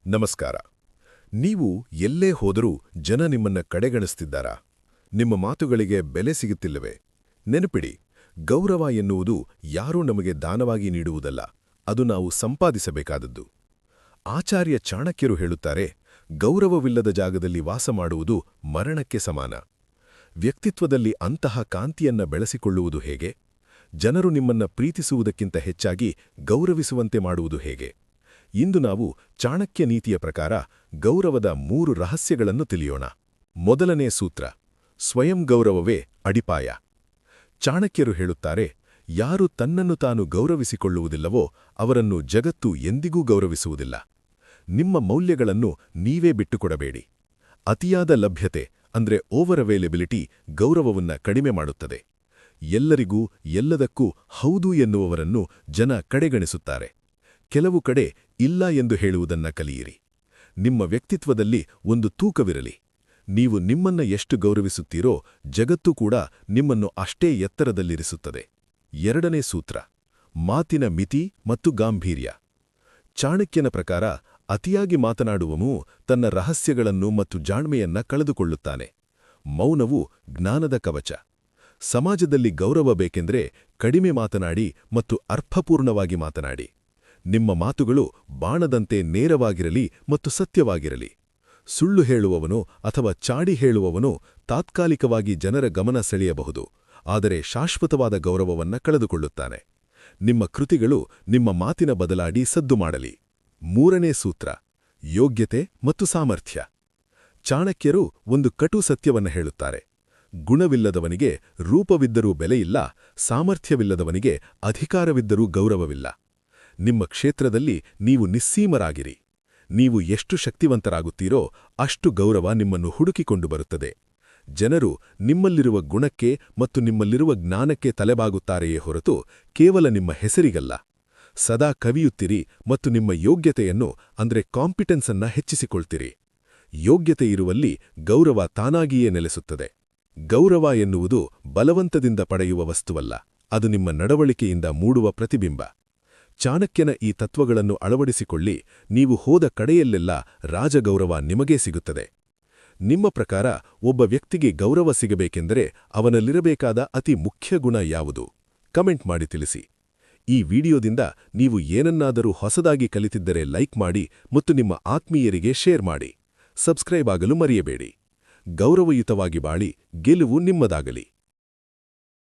ನಮಸ್ಕಾರ. ನೀವು ಎಲ್ಲೇ ಹೋದರೂ ಜನ ನಿಮ್ಮನ್ನ ಕಡೆಗಣಿಸ್ತಿದ್ದಾರಾ? ನಿಮ್ಮ ಮಾತುಗಳಿಗೆ ಬೆಲೆ ಸಿಗುತ್ತಿಲ್ಲವೇ? ನೆನಪಿಡಿ, ಗೌರವ ಎನ್ನುವುದು ಯಾರೂ ನಮಗೆ ದಾನವಾಗಿ ನೀಡುವುದಲ್ಲ, ಅದು ನಾವು ಸಂಪಾದಿಸಬೇಕಾದದ್ದು. ಆಚಾರ್ಯ ಚಾಣಕ್ಯರು ಹೇಳುತ್ತಾರೆ, ಗೌರವವಿಲ್ಲದ ಜಾಗದಲ್ಲಿ ವಾಸ ಮಾಡುವುದು ಮರಣಕ್ಕೆ ಸಮಾನ. ವ್ಯಕ್ತಿತ್ವದಲ್ಲಿ ಅಂತಹ ಕಾಂತಿಯನ್ನ ಬೆಳೆಸಿಕೊಳ್ಳುವುದು ಹೇಗೆ? ಜನರು ನಿಮ್ಮನ್ನ ಪ್ರೀತಿಸುವುದಕ್ಕಿಂತ ಹೆಚ್ಚಾಗಿ ಗೌರವಿಸುವಂತೆ ಮಾಡುವುದು ಹೇಗೆ? ಇಂದು ನಾವು ಚಾಣಕ್ಯ ನೀತಿಯ ಪ್ರಕಾರ ಗೌರವದ 3 ರಹಸ್ಯಗಳನ್ನು ತಿಳಿಯೋಣ. ಮೊದಲನೇ ಸೂತ್ರ: ಸ್ವಯಂ ಗೌರವವೇ ಅಡಿಪಾಯ. ಚಾಣಕ್ಯರು ಹೇಳುತ್ತಾರೆ, ಯಾರು ತನ್ನನ್ನು ತಾನು ಗೌರವಿಸಿಕೊಳ್ಳುವುದಿಲ್ಲವೋ ಅವರನ್ನು ಜಗತ್ತು ಎಂದಿಗೂ ಗೌರವಿಸುವುದಿಲ್ಲ. ನಿಮ್ಮ ಮೌಲ್ಯಗಳನ್ನು ನೀವೇ ಬಿಟ್ಟುಕೊಡಬೇಡಿ. ಅತಿಯಾದ ಲಭ್ಯತೆ ಅಂದ್ರೆ ಓವರ್ ಅವೈಲೇಬಿಲಿಟಿ ಗೌರವವನ್ನ ಕಡಿಮೆ ಮಾಡುತ್ತದೆ. ಎಲ್ಲರಿಗೂ ಎಲ್ಲದಕ್ಕೂ ಹೌದು ಎನ್ನುವವರನ್ನು ಜನ ಕಡೆಗಣಿಸುತ್ತಾರೆ. ಕೆಲವು ಕಡೆ ಇಲ್ಲ ಎಂದು ಹೇಳುವುದನ್ನ ಕಲಿಯಿರಿ. ನಿಮ್ಮ ವ್ಯಕ್ತಿತ್ವದಲ್ಲಿ ಒಂದು ತೂಕವಿರಲಿ. ನೀವು ನಿಮ್ಮನ್ನ ಎಷ್ಟು ಗೌರವಿಸುತ್ತೀರೋ ಜಗತ್ತು ಕೂಡ ನಿಮ್ಮನ್ನು ಅಷ್ಟೇ ಎತ್ತರದಲ್ಲಿರಿಸುತ್ತದೆ. ಎರಡನೇ ಸೂತ್ರ: ಮಾತಿನ ಮಿತಿ ಮತ್ತು ಗಾಂಭೀರ್ಯ. ಚಾಣಕ್ಯನ ಪ್ರಕಾರ ಅತಿಯಾಗಿ ಮಾತನಾಡುವವನು ತನ್ನ ರಹಸ್ಯಗಳನ್ನು ಮತ್ತು ಜಾಣ್ಮೆಯನ್ನ ಕಳೆದುಕೊಳ್ಳುತ್ತಾನೆ. ಮೌನವು ಜ್ಞಾನದ ಕವಚ. ಸಮಾಜದಲ್ಲಿ ಗೌರವ ಬೇಕೆಂದರೆ ಕಡಿಮೆ ಮಾತನಾಡಿ ಮತ್ತು ಅರ್ಥಪೂರ್ಣವಾಗಿ ಮಾತನಾಡಿ. ನಿಮ್ಮ ಮಾತುಗಳು ಬಾಣದಂತೆ ನೇರವಾಗಿರಲಿ ಮತ್ತು ಸತ್ಯವಾಗಿರಲಿ. ಸುಳ್ಳು ಹೇಳುವವನು ಅಥವಾ ಚಾಡಿ ಹೇಳುವವನು ತಾತ್ಕಾಲಿಕವಾಗಿ ಜನರ ಗಮನ ಸೆಳೆಯಬಹುದು, ಆದರೆ ಶಾಶ್ವತವಾದ ಗೌರವವನ್ನ ಕಳೆದುಕೊಳ್ಳುತ್ತಾನೆ. ನಿಮ್ಮ ಕೃತಿಗಳು ನಿಮ್ಮ ಮಾತಿನ ಬದಲಾಡಿ ಸದ್ದು ಮಾಡಲಿ. ಮೂರನೇ ಸೂತ್ರ: ಯೋಗ್ಯತೆ ಮತ್ತು ಸಾಮರ್ಥ್ಯ. ಚಾಣಕ್ಯರು ಒಂದು ಕಟು ಸತ್ಯವನ್ನ ಹೇಳುತ್ತಾರೆ: ಗುಣವಿಲ್ಲದವನಿಗೆ ರೂಪವಿದ್ದರೂ ಬೆಲೆಯಿಲ್ಲ, ಸಾಮರ್ಥ್ಯವಿಲ್ಲದವನಿಗೆ ಅಧಿಕಾರವಿದ್ದರೂ ಗೌರವವಿಲ್ಲ. ನಿಮ್ಮ ಕ್ಷೇತ್ರದಲ್ಲಿ ನೀವು ನಿಸ್ಸೀಮರಾಗಿರಿ. ನೀವು ಎಷ್ಟು ಶಕ್ತಿವಂತರಾಗುತ್ತೀರೋ ಅಷ್ಟು ಗೌರವ ನಿಮ್ಮನ್ನು ಹುಡುಕಿಕೊಂಡು ಬರುತ್ತದೆ. ಜನರು ನಿಮ್ಮಲ್ಲಿರುವ ಗುಣಕ್ಕೆ ಮತ್ತು ನಿಮ್ಮಲ್ಲಿರುವ ಜ್ಞಾನಕ್ಕೆ ತಲೆಬಾಗುತ್ತಾರೆಯೇ ಹೊರತು ಕೇವಲ ನಿಮ್ಮ ಹೆಸರಿಗಲ್ಲ. ಸದಾ ಕವಿಯುತ್ತಿರಿ ಮತ್ತು ನಿಮ್ಮ ಯೋಗ್ಯತೆಯನ್ನು ಅಂದ್ರೆ ಕಾಂಪಿಟೆನ್ಸ್ ಅನ್ನ ಹೆಚ್ಚಿಸಿಕೊಳ್ತಿರಿ. ಯೋಗ್ಯತೆ ಇರುವಲ್ಲಿ ಗೌರವ ತಾನಾಗಿಯೇ ನೆಲೆಸುತ್ತದೆ. ಗೌರವ ಎನ್ನುವುದು ಬಲವಂತದಿಂದ ಪಡೆಯುವ ವಸ್ತುವಲ್ಲ, ಅದು ನಿಮ್ಮ ನಡವಳಿಕೆಯಿಂದ ಮೂಡುವ ಪ್ರತಿಬಿಂಬ. ಚಾಣಕ್ಯನ ಈ ತತ್ವಗಳನ್ನು ಅಳವಡಿಸಿಕೊಳ್ಳಿ, ನೀವು ಹೋದ ಕಡೆಯಲ್ಲೆಲ್ಲ ರಾಜಗೌರವ ನಿಮಗೇ ಸಿಗುತ್ತದೆ. ನಿಮ್ಮ ಪ್ರಕಾರ ಒಬ್ಬ ವ್ಯಕ್ತಿಗೆ ಗೌರವ ಸಿಗಬೇಕೆಂದರೆ ಅವನಲ್ಲಿರಬೇಕಾದ ಅತಿ ಮುಖ್ಯ ಗುಣ ಯಾವುದು? ಕಮೆಂಟ್ ಮಾಡಿ ತಿಳಿಸಿ. ಈ ವಿಡಿಯೋದಿಂದ ನೀವು ಏನನ್ನಾದರೂ ಹೊಸದಾಗಿ ಕಲಿತಿದ್ದರೆ ಲೈಕ್ ಮಾಡಿ ಮತ್ತು ನಿಮ್ಮ ಆತ್ಮೀಯರಿಗೆ ಶೇರ್ ಮಾಡಿ. ಸಬ್ಸ್ಕ್ರೈಬ್ ಆಗಲು ಮರೆಯಬೇಡಿ. ಗೌರವಯುತವಾಗಿ ಬಾಳಿ, ಗೆಲುವು ನಿಮ್ಮದಾಗಲಿ.